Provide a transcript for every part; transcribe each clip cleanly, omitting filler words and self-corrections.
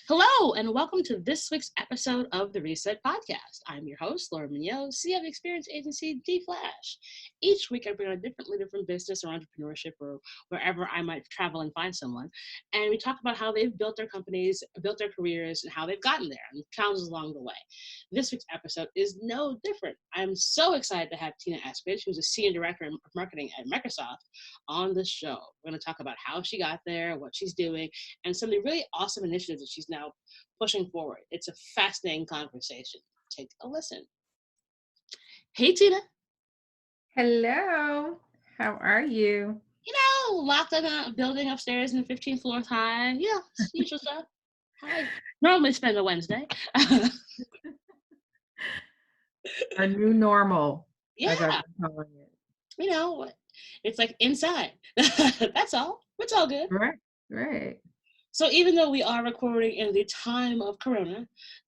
Hello, and welcome to this week's episode of the Reset Podcast. I'm your host, Laura Mignot, CEO of experience agency D-Flash. Each week, I bring on a different leader from business or entrepreneurship or wherever I might travel and find someone. And we talk about how they've built their companies, built their careers, and how they've gotten there, and challenges along the way. This week's episode is no different. I'm so excited to have Tina Eskridge, who's a senior director of marketing at Microsoft, on the show. We're going to talk about how she got there, what she's doing, and some of the really awesome initiatives that she's now pushing forward. It's a fascinating conversation. Take a listen. Hey, Tina. Hello. How are you? Locked in a building upstairs in the 15th floor high. Yeah, usual stuff. I normally spend a Wednesday. Our new normal, as Yeah, I've been calling it. it's like inside. That's all. It's all good. Right. So even though we are recording in the time of Corona,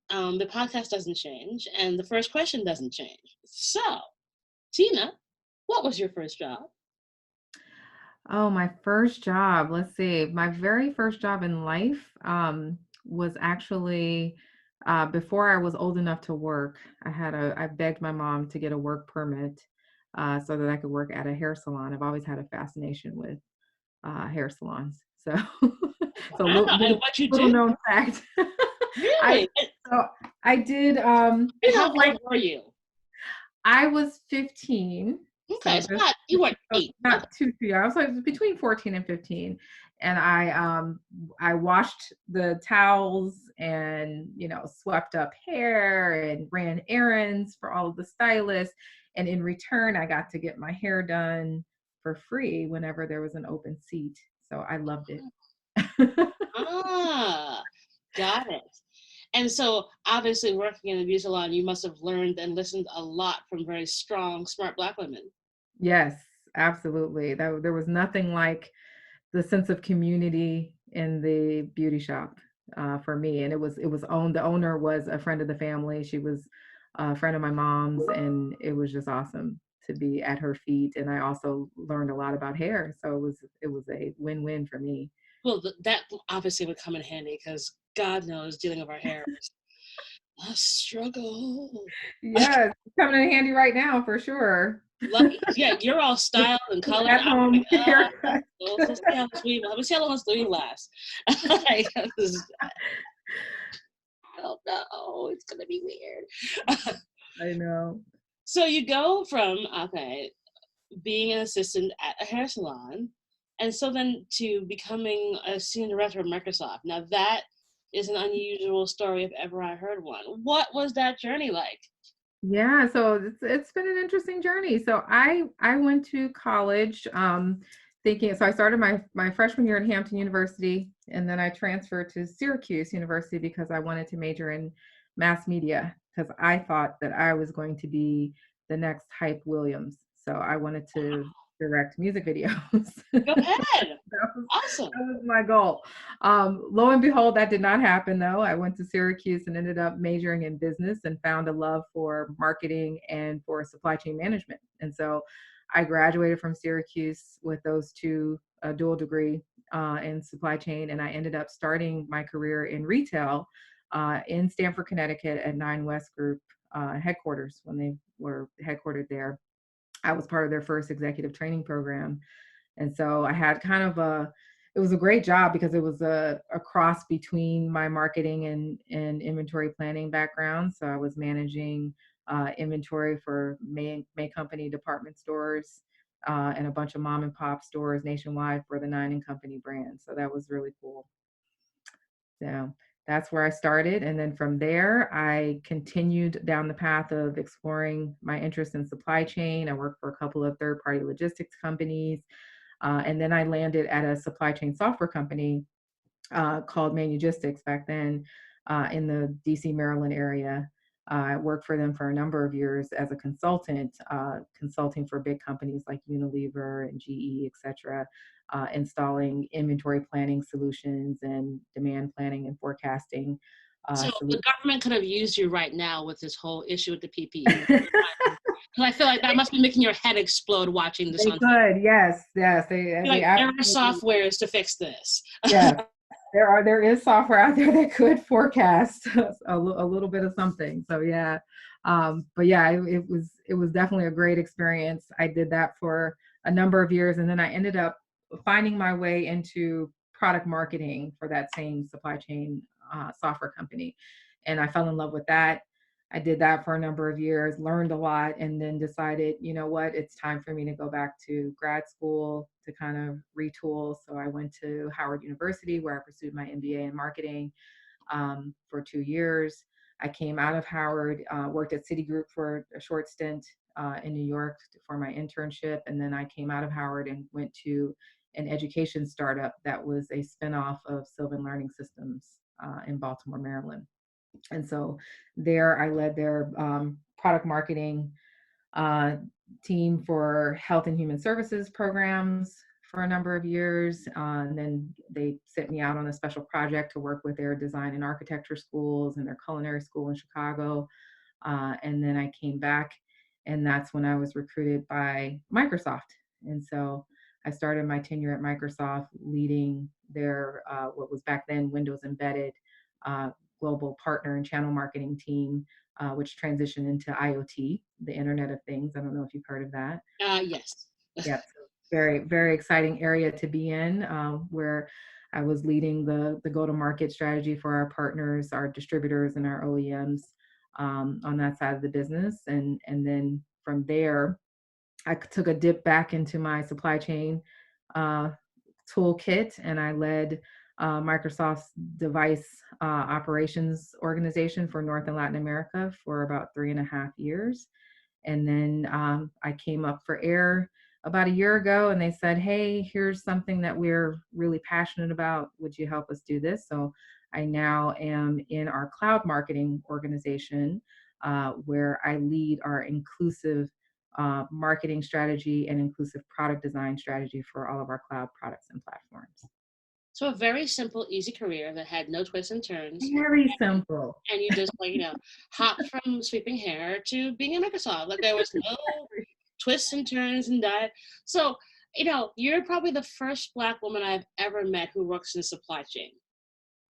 the podcast doesn't change, and the first question doesn't change. So, Tina, what was your first job? Oh, my first job. Let's see. My very first job in life was actually before I was old enough to work. I begged my mom to get a work permit so that I could work at a hair salon. I've always had a fascination with hair salons. So, so Wow, and what you little did? known fact. I Really? so I did How have like old were you? I was 15. Okay, So so just you weren't 8. Okay. not too young. I was like between 14 and 15. And I washed the towels and swept up hair and ran errands for all of the stylists. And in return, I got to get my hair done for free whenever there was an open seat. So I loved it. Ah, got it. And so, obviously, working in a beauty salon, you must have learned and listened a lot from very strong, smart Black women. Yes, absolutely. There was nothing like the sense of community in the beauty shop for me, and it was owned. The owner was a friend of the family. She was a friend of my mom's, and it was just awesome to be at her feet. And I also learned a lot about hair, so it was a win-win for me. Well, that obviously would come in handy because God knows dealing with our hair is a struggle. Yes, it's coming in handy right now for sure. Lucky, yeah, you're all styled and colored. At I'm like, home haircut. let's see how long this weave lasts. Like, I don't know. It's gonna be weird. I know. So you go from being an assistant at a hair salon, and so then to becoming a senior director of Microsoft. Now that is an unusual story if ever I heard one. What was that journey like? Yeah, so it's been an interesting journey. So I went to college thinking, so I started my freshman year at Hampton University, and then I transferred to Syracuse University because I wanted to major in mass media because I thought that I was going to be the next Hype Williams. So I wanted to direct music videos. Go ahead. That was, Awesome. that was my goal. Lo and behold, that did not happen though. I went to Syracuse and ended up majoring in business and found a love for marketing and for supply chain management. And so I graduated from Syracuse with those two dual degree in supply chain, and I ended up starting my career in retail in Stamford, Connecticut at Nine West Group headquarters when they were headquartered there. I was part of their first executive training program. And so I had kind of it was a great job because it was a cross between my marketing and inventory planning background. So I was managing inventory for May Company department stores and a bunch of mom and pop stores nationwide for the Nine and Company brand. So that was really cool. So that's where I started. And then from there, I continued down the path of exploring my interest in supply chain. I worked for a couple of third party logistics companies. And then I landed at a supply chain software company called Manugistics back then in the DC, Maryland area. I worked for them for a number of years as a consultant, consulting for big companies like Unilever and GE, et cetera, installing inventory planning solutions and demand planning and forecasting So the solutions. government could have used you right now with this whole issue with the PPE. Because I feel like that must be making your head explode watching this They on TV. could, yes, You're they like, there are absolutely, softwares to fix this. yes. there is software out there that could forecast a little bit of something. So yeah, but yeah, it was definitely a great experience. I did that for a number of years, and then I ended up finding my way into product marketing for that same supply chain software company, and I fell in love with that. I did that for a number of years, learned a lot, and then decided, you know what, it's time for me to go back to grad school to kind of retool. So I went to Howard University where I pursued my MBA in marketing for 2 years. I came out of Howard, worked at Citigroup for a short stint in New York for my internship. And then I came out of Howard and went to an education startup that was a spinoff of Sylvan Learning Systems in Baltimore, Maryland. And so there I led their product marketing uh, team for health and human services programs for a number of years. And then they sent me out on a special project to work with their design and architecture schools and their culinary school in Chicago. And then I came back, and that's when I was recruited by Microsoft. And so I started my tenure at Microsoft leading their, what was back then Windows Embedded uh, global partner and channel marketing team, which transitioned into IoT, the Internet of Things. I don't know if you've heard of that. Yes. Yep. So very, very exciting area to be in, where I was leading the go-to-market strategy for our partners, our distributors, and our OEMs on that side of the business. And then from there, I took a dip back into my supply chain uh, toolkit, and I led Microsoft's device operations organization for North and Latin America for about 3.5 years. And then I came up for air about a year ago, and they said, hey, here's something that we're really passionate about. Would you help us do this? So I now am in our cloud marketing organization, where I lead our inclusive marketing strategy and inclusive product design strategy for all of our cloud products and platforms. So a very simple, easy career that had no twists and turns. Very simple. And you just like, hop from sweeping hair to being at Microsoft. Like there was no twists and turns and that. So, you're probably the first Black woman I've ever met who works in supply chain.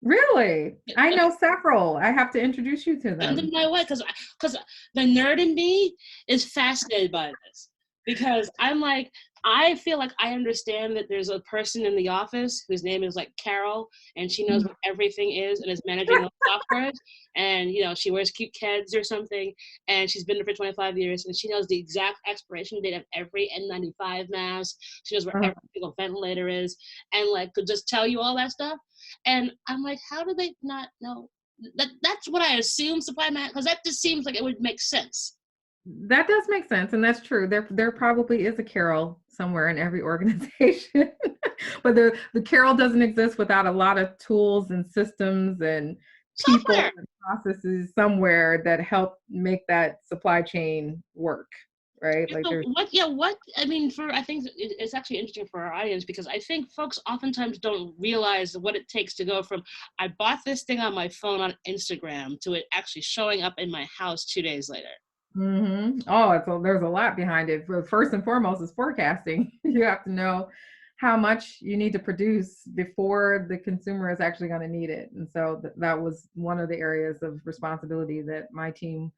Really? I know several. I have to introduce you to Send them them. my way, because the nerd in me is fascinated by this, because I'm like, I feel like I understand that there's a person in the office whose name is like Carol, and she knows what everything is and is managing those softwares, and she wears cute kids or something, and she's been there for 25 years, and she knows the exact expiration date of every N95 mask. She knows where Uh, every single ventilator is, and like could just tell you all that stuff. And I'm like, how do they not know? That's what I assume supply man, because that just seems like it would make sense. that does make sense, and that's true. There probably is a Carol somewhere in every organization, but the Carol doesn't exist without a lot of tools and systems and people Software. and processes somewhere that help make that supply chain work, right? Like So there's what I mean, for I think it's actually interesting for our audience, because I think folks oftentimes don't realize what it takes to go from I bought this thing on my phone on Instagram to it actually showing up in my house 2 days later. Oh, there's a lot behind it. First and foremost is forecasting. You have to know how much you need to produce before the consumer is actually going to need it. And so that was one of the areas of responsibility that my team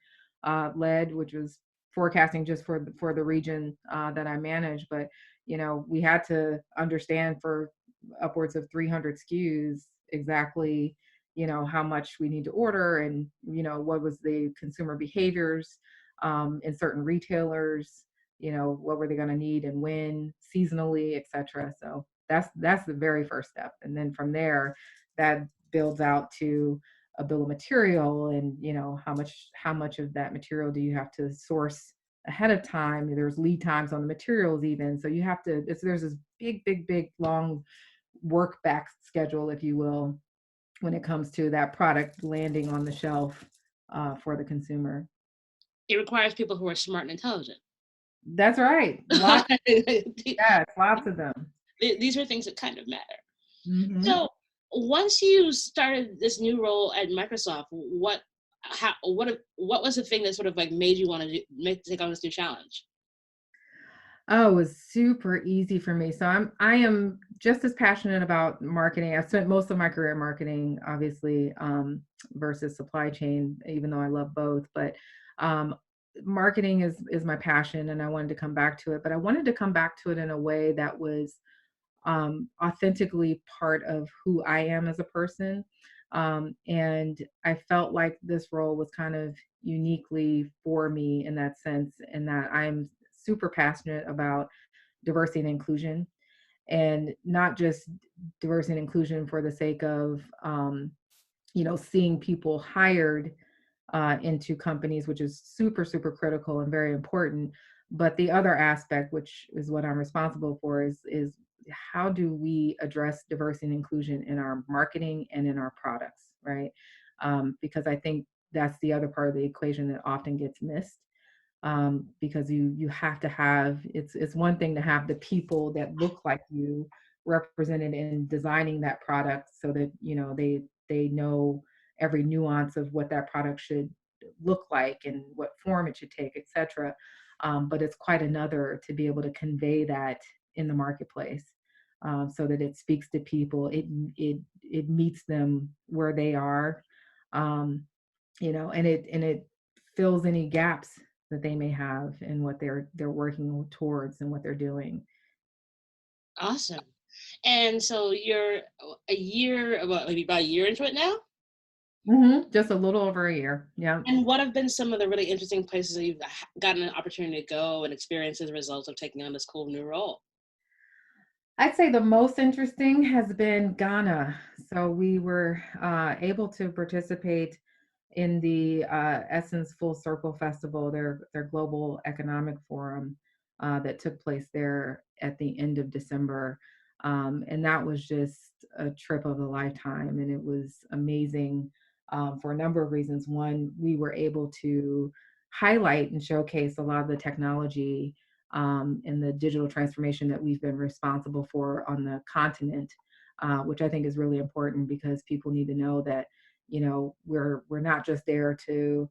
led, which was forecasting just for the region that I manage. But we had to understand for upwards of 300 SKUs exactly how much we need to order, and what was the consumer behaviors in certain retailers, what were they going to need and when, seasonally, etc. So that's the very first step, and then from there that builds out to a bill of material, and how much of that material do you have to source ahead of time. There's lead times on the materials even, so you have to there's this big long work back schedule, if you will, when it comes to that product landing on the shelf for the consumer. It requires people who are smart and intelligent. That's right. Yes, lots of them. These are things that kind of matter. Hmm. So once you started this new role at Microsoft, what was the thing that sort of like made you want to take on this new challenge? Oh, it was super easy for me. So I am just as passionate about marketing. I've spent most of my career in marketing, obviously, versus supply chain, even though I love both. But um, marketing is my passion, and I wanted to come back to it. But I wanted to come back to it in a way that was authentically part of who I am as a person. And I felt like this role was kind of uniquely for me in that sense, in that I'm super passionate about diversity and inclusion, and not just diversity and inclusion for the sake of seeing people hired into companies, which is super, super critical and very important. But the other aspect, which is what I'm responsible for, is how do we address diversity and inclusion in our marketing and in our products, right? Because I think that's the other part of the equation that often gets missed. Because you have to have, it's one thing to have the people that look like you represented in designing that product, so that they know every nuance of what that product should look like and what form it should take, etc. But it's quite another to be able to convey that in the marketplace, so that it speaks to people. It meets them where they are, um, and it fills any gaps that they may have in what they're working towards and what they're doing. Awesome. And so you're a year, about maybe about a year into it now. Just a little over a year. Yeah. And what have been some of the really interesting places that you've gotten an opportunity to go and experience as a result of taking on this cool new role? I'd say the most interesting has been Ghana. So we were able to participate in the Essence Full Circle Festival, their global economic forum that took place there at the end of December. And that was just a trip of a lifetime. And it was amazing for a number of reasons. One, we were able to highlight and showcase a lot of the technology and the digital transformation that we've been responsible for on the continent, which I think is really important, because people need to know that we're not just there to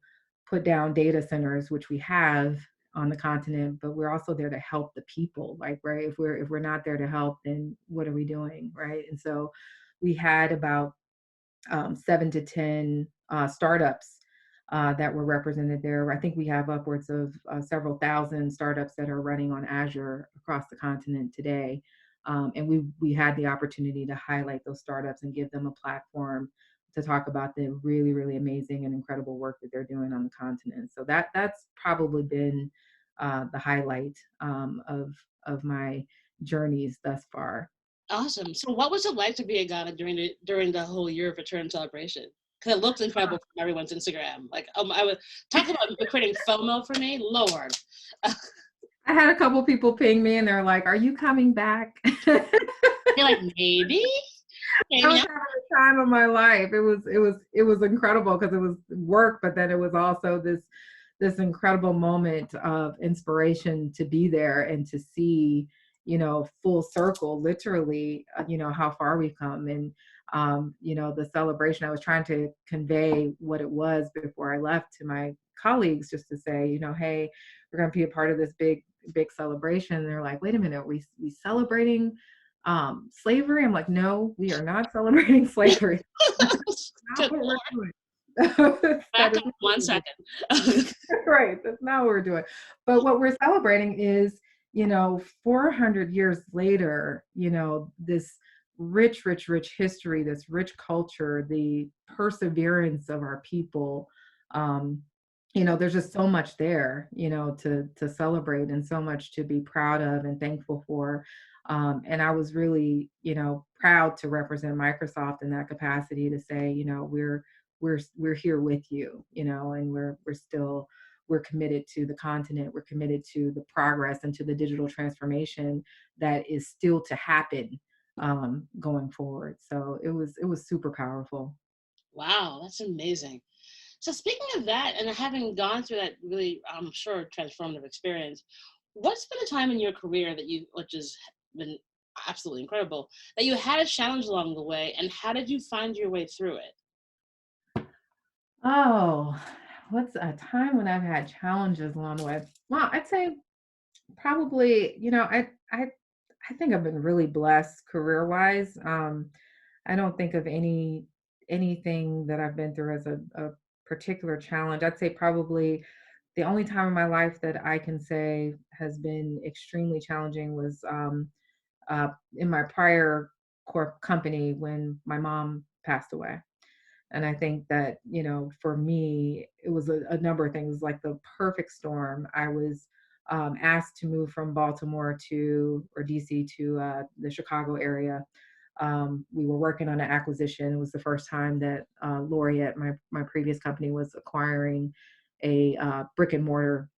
put down data centers, which we have on the continent, but we're also there to help the people. Like, right, if we're not there to help, then what are we doing, right? And so we had about 7 to 10 startups that were represented there. I think we have upwards of several thousand startups that are running on Azure across the continent today. And we had the opportunity to highlight those startups and give them a platform to talk about the really, really amazing and incredible work that they're doing on the continent. So that's probably been the highlight of my journeys thus far. Awesome. So what was it like to be in Ghana during the whole year of return celebration? Because it looked incredible from everyone's Instagram. Like, I was talking about creating FOMO for me. Lord, I had a couple people ping me and they're like, "Are you coming back?" you're like, maybe, I maybe was not. having the time of my life. It was incredible because it was work, but then it was also this incredible moment of inspiration to be there and to see, full circle, literally, how far we've come. And the celebration, I was trying to convey what it was before I left to my colleagues, just to say, hey, we're going to be a part of this big celebration. And they're like, wait a minute, we celebrating slavery? I'm like, no, we are not celebrating slavery. That's not Good what we're Lord. doing. That Back is up not what one we're doing. second. Right. That's not what we're doing. But what we're celebrating is, 400 years later, this rich, rich, rich history, this rich culture, the perseverance of our people. Um, there's just so much there, to celebrate, and so much to be proud of and thankful for. And I was really, proud to represent Microsoft in that capacity, to say, we're here with you, and we're committed to the continent. We're committed to the progress and to the digital transformation that is still to happen going forward. So it was super powerful. Wow, that's amazing. So speaking of that, and having gone through that really, I'm sure, transformative experience, what's been a time in your career which has been absolutely incredible, that you had a challenge along the way, and how did you find your way through it? Oh, what's a time when I've had challenges along the way? Well, I'd say Probably, I think I've been really blessed career-wise. I don't think of anything that I've been through as a particular challenge. I'd say probably the only time in my life that I can say has been extremely challenging was in my prior corp company when my mom passed away. And I think that, for me, it was a number of things, like the perfect storm. I was asked to move from Baltimore to, or DC to the Chicago area. We were working on an acquisition. It was the first time that Laureate, my previous company, was acquiring a brick and mortar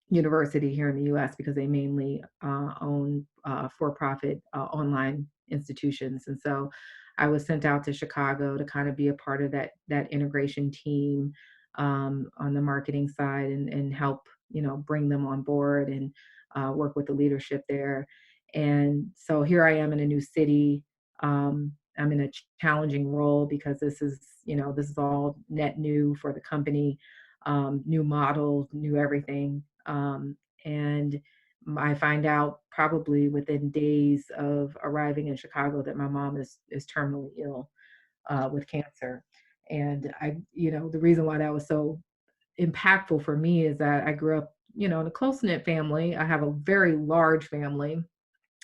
university here in the US because they mainly own for profit online institutions. And so I was sent out to Chicago to kind of be a part of that integration team on the marketing side and help, bring them on board and work with the leadership there. And so here I am in a new city. I'm in a challenging role because this is all net new for the company, new model, new everything. And I find out probably within days of arriving in Chicago that my mom is terminally ill with cancer. And the reason why that was so impactful for me is that I grew up, in a close knit family. I have a very large family.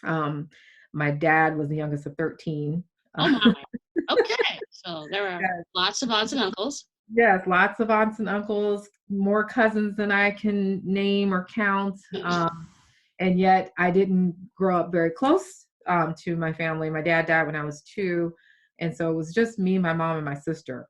Um, my dad was the youngest of 13. Oh my. Okay. So there are lots of aunts and uncles. Yes, lots of aunts and uncles, more cousins than I can name or count. And yet I didn't grow up very close to my family. My dad died when I was 2. And so it was just me, my mom, and my sister.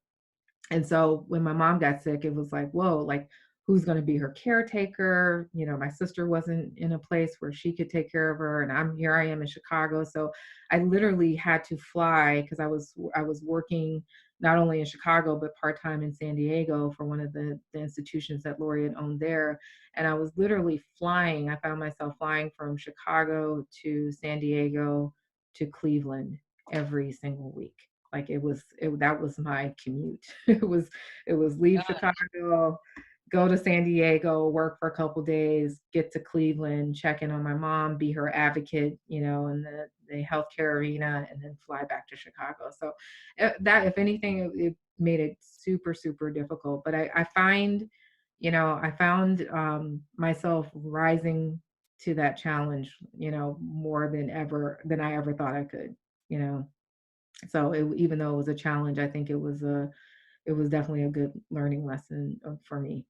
And so when my mom got sick, it was like, whoa, like who's going to be her caretaker? My sister wasn't in a place where she could take care of her, and I am in Chicago. So I literally had to fly because I was working not only in Chicago but part-time in San Diego for one of the institutions that Laureate owned there. And I was literally flying. I found myself flying from Chicago to San Diego to Cleveland every single week. Like that was my commute. It was leave Chicago, go to San Diego, work for a couple days, get to Cleveland, check in on my mom, be her advocate, in the healthcare arena, and then fly back to Chicago. So that, if anything, it made it super, super difficult. But I found myself rising to that challenge, more than I ever thought I could, you know. So even though it was a challenge, I think it was definitely a good learning lesson for me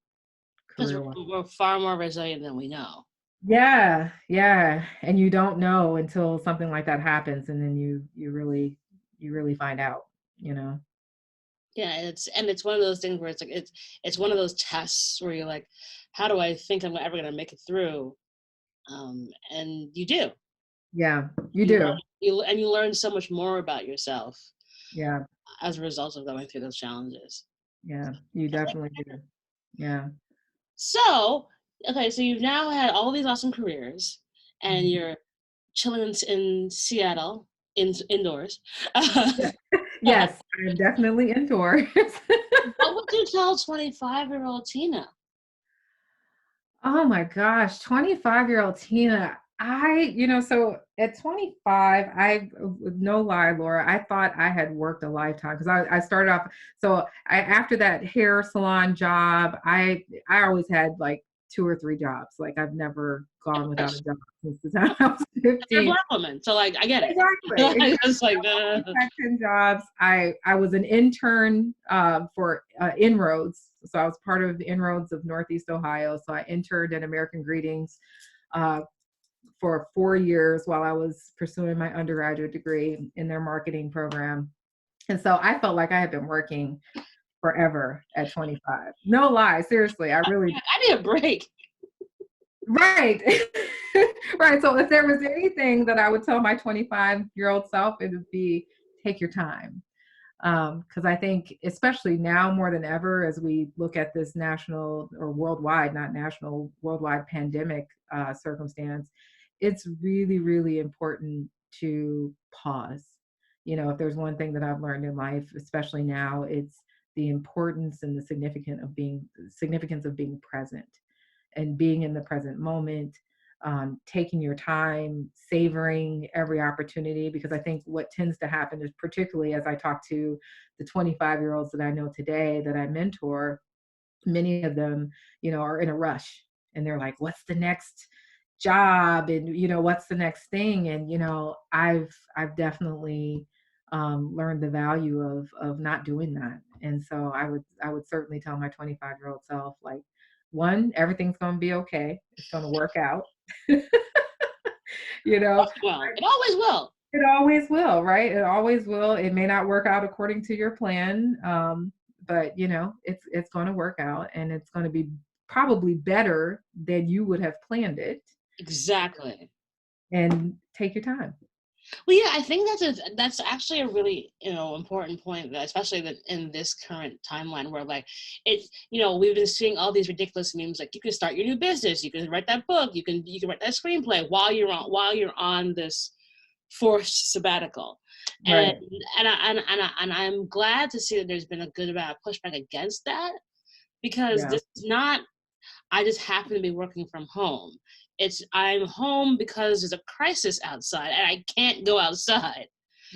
Because career wise. we're far more resilient than we know. Yeah, yeah, and you don't know until something like that happens, and then you really find out, you know. Yeah, it's one of those things where it's one of those tests where you're like, how do I think I'm ever gonna make it through? And you do. Yeah, you You learn do. you learn so much more about yourself Yeah, as a result of going through those challenges. yeah, you I think definitely do. Yeah. so. Okay, so you've now had all these awesome careers, and Mhm. you're chilling in Seattle indoors. Yes, I'm definitely indoors. What would you tell 25-year-old Tina? Oh my gosh, 25-year-old Tina. So at 25, with no lie, Laura, I thought I had worked a lifetime because I started off. So after that hair salon job, I always had like 2 or 3 jobs. Like I've never gone without a job since the time I was You're a 15. black woman, so like I get it. Exactly, I exactly. was like, Had 10 jobs. I was an intern for Inroads. So I was part of the Inroads of Northeast Ohio. So I interned at American Greetings uh, for 4 years while I was pursuing my undergraduate degree in their marketing program. And so I felt like I had been working forever at 25. No lie, seriously, I really. I need a break. Right. Right. So if there was anything that I would tell my 25-year-old self, it would be take your time. Because I think, especially now more than ever, as we look at this national or worldwide, not national, worldwide pandemic circumstance, it's really, really important to pause. If there's one thing that I've learned in life, especially now, it's the importance and the significance of being present and being in the present moment. taking your time, savoring every opportunity. Because I think what tends to happen is, particularly as I talk to the 25-year-olds that I know today that I mentor, many of them, are in a rush, and they're like, what's the next job? And, what's the next thing? And, I've definitely learned the value of not doing that. And so I would certainly tell my 25-year-old self, like, one, everything's going to be okay. It's going to work out. you know, Well, it always will. it always will, right? It always will. It may not work out according to your plan, but it's going to work out, and it's going to be probably better than you would have planned it. Exactly. And take your time. Well, yeah, I think that's actually a really important point, especially that in this current timeline where like it's we've been seeing all these ridiculous memes like you can start your new business, you can write that book, you can write that screenplay while you're on this forced sabbatical, and Right. I'm glad to see that there's been a good amount of pushback against that because Yeah. this is not I just happen to be working from home. It's I'm home because there's a crisis outside and I can't go outside.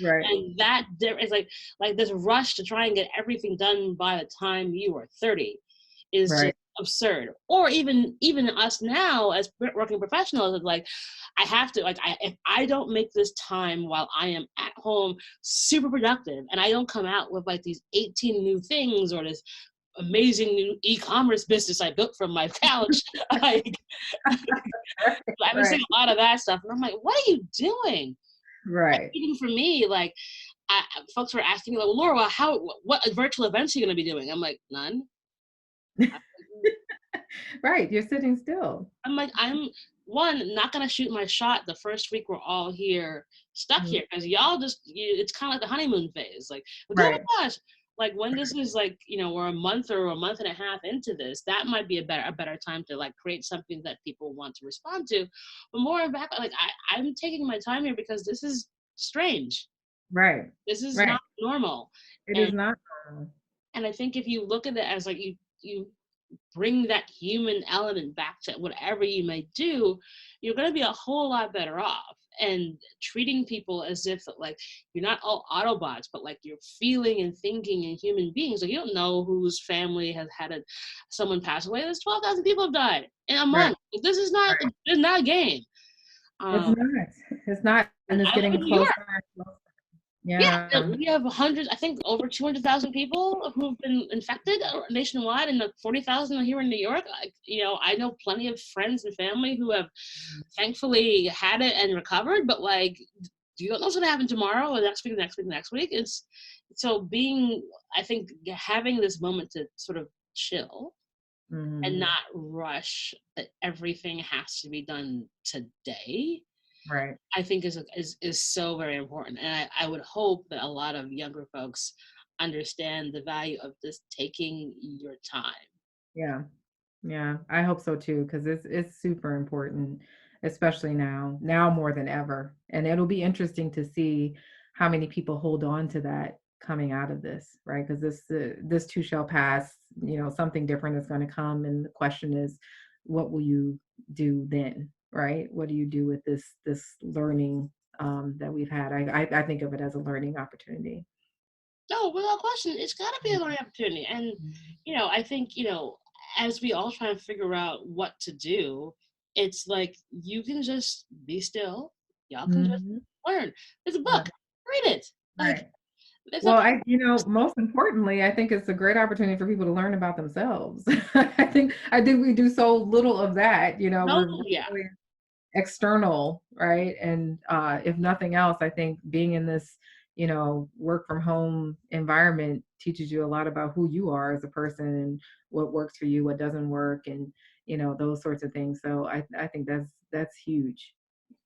Right. And that there is like this rush to try and get everything done by the time you are 30 is just Right. absurd. Or even us now as working professionals, it's like I have to if I don't make this time while I am at home super productive and I don't come out with like these 18 new things or this amazing new e-commerce business I built from my couch. Like, I've been Right. seeing a lot of that stuff, and I'm like, what are you doing? Like, Right. even for me, like, folks were asking me, like, well, Laura, well, what virtual events are you going to be doing? I'm like, none. Right. You're sitting still. I'm like, I'm one, not gonna shoot my shot the first week we're all here, stuck Mhm. here, because y'all it's kind of like the honeymoon phase. Like, oh Right. my gosh, like when this is like, we're a month or a month and a half into this, that might be a better time to like create something that people want to respond to. But more back, like I'm taking my time here because this is strange. Right. This is Right. not normal. It And is not normal. and I think if you look at it as like you bring that human element back to whatever you may do, you're going to be a whole lot better off. And treating people as if like you're not all Autobots, but like you're feeling and thinking and human beings. Like you don't know whose family has had someone pass away. There's 12,000 people have died in a Right. month. This is not Right. this is not a game. It's Um, not. It's not. and And it's I live getting in New closer York. and closer. Yeah, Yeah. we have hundreds, I think over 200,000 people who've been infected nationwide, and like 40,000 are here in New York. I know plenty of friends and family who have thankfully had it and recovered, but like, you don't know what's going to happen tomorrow or next week, next week, next week. It's so I think having this moment to sort of chill and Mhm. not rush that everything has to be done today Right. I think is so very important. And I would hope that a lot of younger folks understand the value of just taking your time. Yeah. Yeah, I hope so too, because it's super important, especially now more than ever. And it'll be interesting to see how many people hold on to that coming out of this, right? Because this too shall pass. Something different is going to come, and the question is, what will you do then, right? What do you do with this learning that we've had? I think of it as a learning opportunity. No, without question, it's got to be a learning opportunity. And, Mhm. I think, as we all try to figure out what to do, it's like you can just be still. Y'all can just Mhm. learn. There's a Yeah, book, read it. Like, right. it's Well, okay. most importantly, I think it's a great opportunity for people to learn about themselves. I think we do so little of that. No, We're yeah. really external, right? And if nothing else, I think being in this, work from home environment teaches you a lot about who you are as a person and what works for you, what doesn't work, and those sorts of things. So I think that's huge.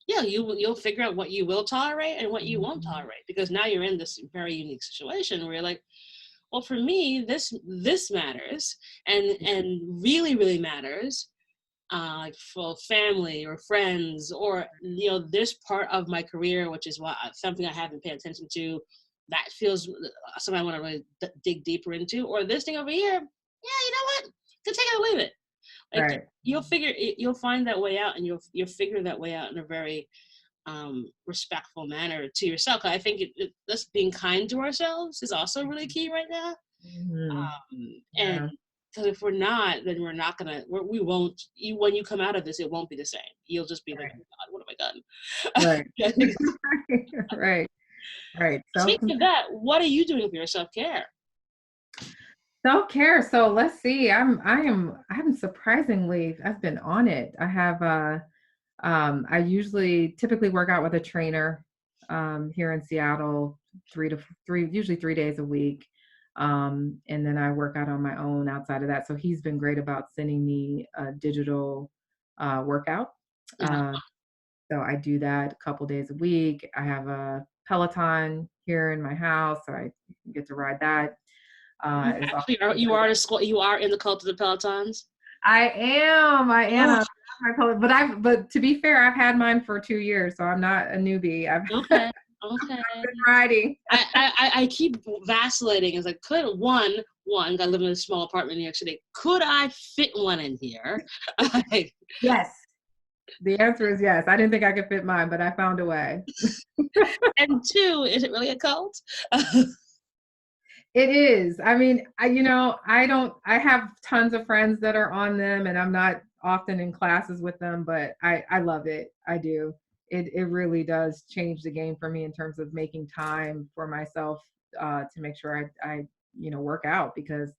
Yeah, you'll figure out what you will tolerate and what you won't Mhm. tolerate because now you're in this very unique situation where you're like, well, for me, this matters and really really matters. Like for family or friends or this part of my career, which is something I haven't paid attention to, that feels something I want to really dig deeper into. Or this thing over here, yeah, you know what? Can take it or leave it. Like Right. you'll find that way out, and you'll figure that way out in a very respectful manner to yourself. I think us being kind to ourselves is also really key right now. Mhm. And Yeah. because if we're not, then we're not gonna, we won't. You when you come out of this, it won't be the same. You'll just be like, oh God, what have I done? Right. I Right. think Right. Right. speaking of that, what are you doing for your self care? Self-care. So let's see. I'm surprisingly, I've been on it. I have I usually typically work out with a trainer here in Seattle, usually 3 days a week. And then I work out on my own outside of that. So he's been great about sending me a digital workout. Uh, Uh, so I do that a couple days a week. I have a Peloton here in my house, so I get to ride that. you It's actually are. also great. You are in the cult of the Pelotons. I am. I am. Oh, But to be fair, I've had mine for 2 years, so I'm not a newbie. I've okay, okay. been riding. I keep vacillating. It's like, could one, I live in a small apartment in New York City. Could I fit one in here? Yes. The answer is yes. I didn't think I could fit mine, but I found a way. And two, is it really a cult? It is. I mean, I have tons of friends that are on them and I'm not often in classes with them, but I love it. I do. It really does change the game for me in terms of making time for myself to make sure I work out because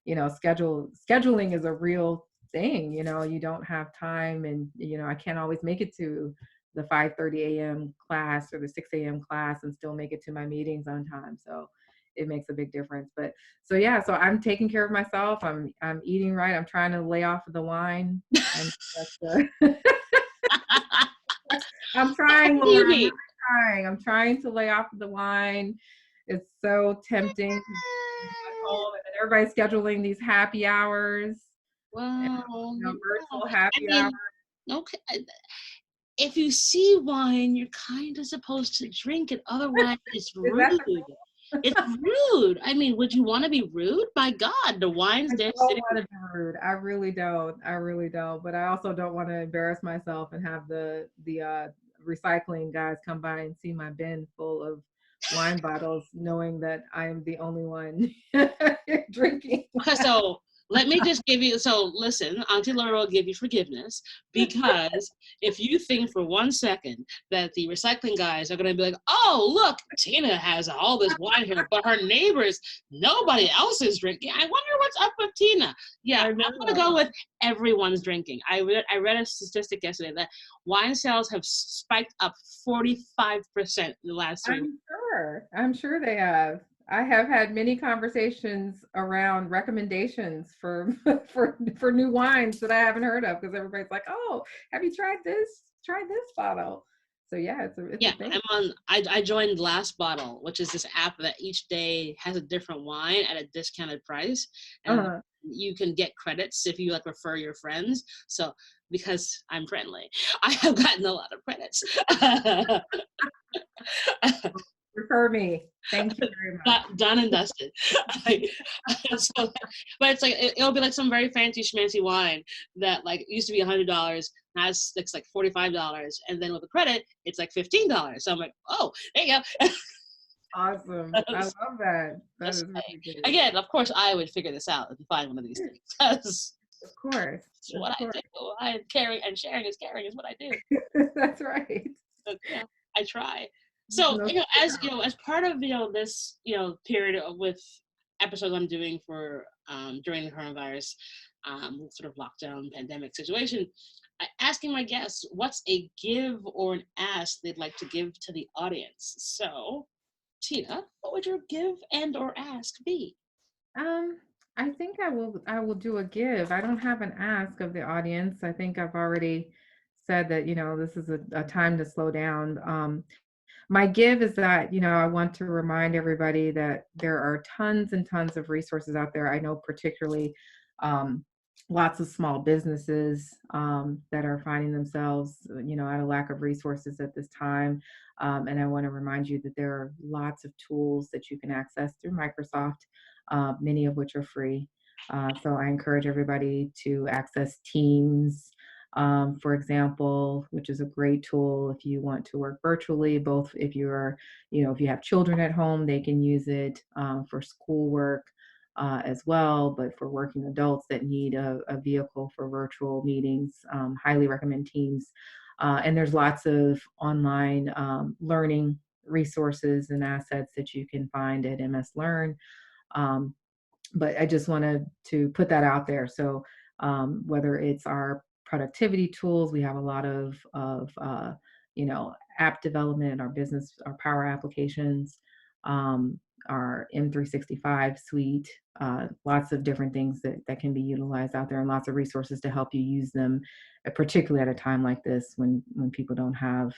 scheduling is a real thing. You don't have time, and I can't always make it to the 5:30 a.m. class or the 6 a.m. class and still make it to my meetings on time. So it makes a big difference. But so yeah, so I'm taking care of myself. I'm eating right. I'm trying to lay off of the wine. I know that's I'm trying, Laura. I'm Maybe. really trying. I'm trying to lay off of the wine. It's so tempting at home, and then everybody's scheduling these happy hours, and, Well, virtual I happy hours. mean, okay. If you see wine, you're kind of supposed to drink it. Otherwise, it's Is that rude. It's rude. I mean, would you want to be rude? My God, the wine's I there don't sitting. want to be rude. I really don't. I really don't. But I also don't want to embarrass myself and have the recycling guys come by and see my bin full of wine bottles, knowing that I am the only one drinking. Okay, so let me just give you. So listen, Auntie Laura will give you forgiveness because if you think for 1 second that the recycling guys are going to be like, "Oh, look, Tina has all this wine here, but her neighbors, nobody else is drinking. I wonder what's up with Tina." Yeah, I I'm going to know. go with everyone's drinking. I read a statistic yesterday that wine sales have spiked up 45% in the last 3 weeks. I'm sure. I'm sure they have. I have had many conversations around recommendations for for new wines that I haven't heard of because everybody's like, "Oh, have you tried this? Try this bottle." So yeah, it's a Yeah, thing. I'm on. I joined Last Bottle, which is this app that each day has a different wine at a discounted price, and Uh-huh. you can get credits if you like refer your friends. So because I'm friendly, I have gotten a lot of credits. Refer me. Thank you very much. Done and dusted. So, but it's like it'll be like some very fancy schmancy wine that like used to be $100. Now it's like $45, and then with the credit, it's like $15. So I'm like, oh, there you go. Awesome. I love that. That Just is saying. really good. Again, of course, I would figure this out and find one of these things. That's Of course. what Of I course. do. I caring and sharing is caring is what I do. That's right. So, I try. So, No, as as part of this period with episodes I'm doing for during the coronavirus sort of lockdown pandemic situation, asking my guests what's a give or an ask they'd like to give to the audience. So, Tina, what would your give and or ask be? Um, I think I will do a give. I don't have an ask of the audience. I think I've already said that, this is a time to slow down. My give is that, I want to remind everybody that there are tons and tons of resources out there. I know particularly um, lots of small businesses that are finding themselves, at a lack of resources at this time. And I want to remind you that there are lots of tools that you can access through Microsoft, many of which are free. So I encourage everybody to access Teams, for example, which is a great tool if you want to work virtually, both if you're, if you have children at home, they can use it for schoolwork as well. But for working adults that need a vehicle for virtual meetings, highly recommend Teams. And there's lots of online learning resources and assets that you can find at MS Learn. Um, but I just wanted to put that out there. So whether it's our productivity tools, we have a lot of app development, our business, our power applications, um, our M365 suite, lots of different things that can be utilized out there, and lots of resources to help you use them, particularly at a time like this when people don't have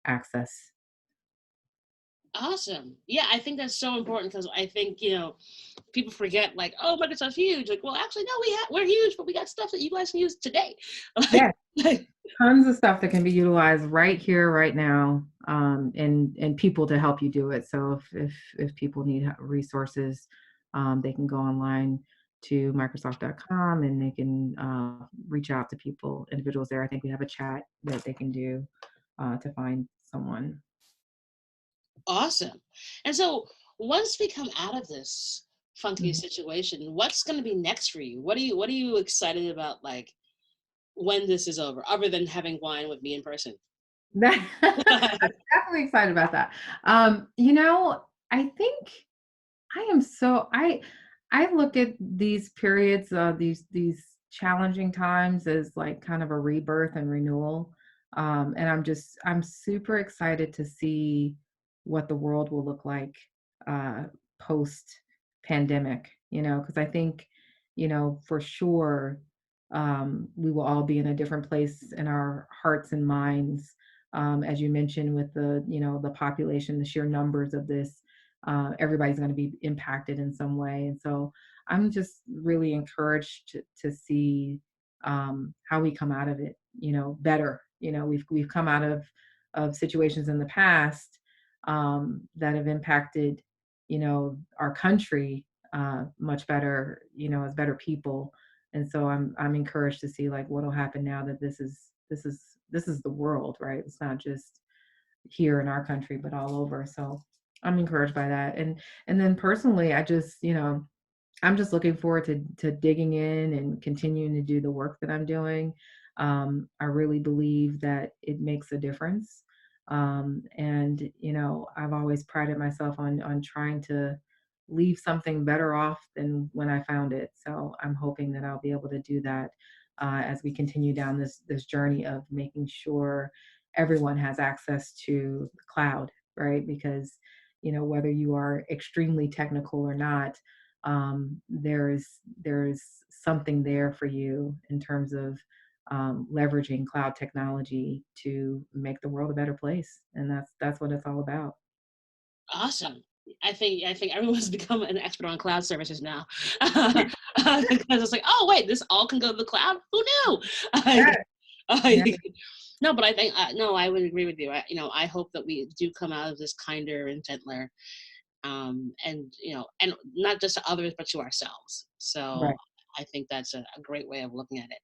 access. Awesome. Yeah, I think that's so important because I think, people forget like, oh, Microsoft's huge. Like, well, actually, no, we're huge, but we got stuff that you guys can use today. Yeah, like, like, tons of stuff that can be utilized right here, right now, and people to help you do it. So if people need resources, they can go online to Microsoft.com and they can reach out to individuals there. I think we have a chat that they can do to find someone. awesome. And so once we come out of this funky Mhm. situation, what's going to be next for you? What are you excited about? Like when this is over, other than having wine with me in person? I'm definitely excited about that. I think I look at these periods, these challenging times as like kind of a rebirth and renewal. And I'm super excited to see what the world will look like uh, post pandemic. Because I think, for sure, we will all be in a different place in our hearts and minds. As you mentioned, with the population, the sheer numbers of this, everybody's going to be impacted in some way. And so I'm just really encouraged to see how we come out of it, better. We've come out of situations in the past that have impacted, our country much better, as better people. And so I'm encouraged to see like what'll happen now that this is the world, right? It's not just here in our country, but all over. So I'm encouraged by that. And then personally, I'm just looking forward to digging in and continuing to do the work that I'm doing. I really believe that it makes a difference. And I've always prided myself on trying to leave something better off than when I found it. So I'm hoping that I'll be able to do that as we continue down this journey of making sure everyone has access to the cloud, right? Because whether you are extremely technical or not, there's something there for you in terms of leveraging cloud technology to make the world a better place, and that's what it's all about. Awesome. I think everyone's become an expert on cloud services now. Because it's like, oh wait, this all can go to the cloud. Who knew? Yeah, yeah, I- no, but I think no, I would agree with you. I hope that we do come out of this kinder and gentler, and and not just to others but to ourselves. So right. I think that's a great way of looking at it.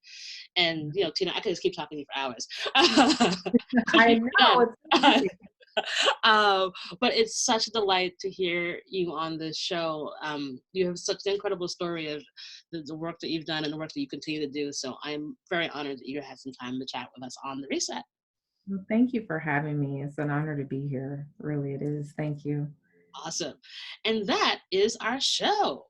And Tina, I could just keep talking to you for hours. We I should be know done. it's amazing. um, but it's such a delight to hear you on this show. You have such an incredible story of the work that you've done and the work that you continue to do. So I'm very honored that you had some time to chat with us on the reset. Well, thank you for having me. It's an honor to be here. Really, it is. Thank you. Awesome. And that is our show.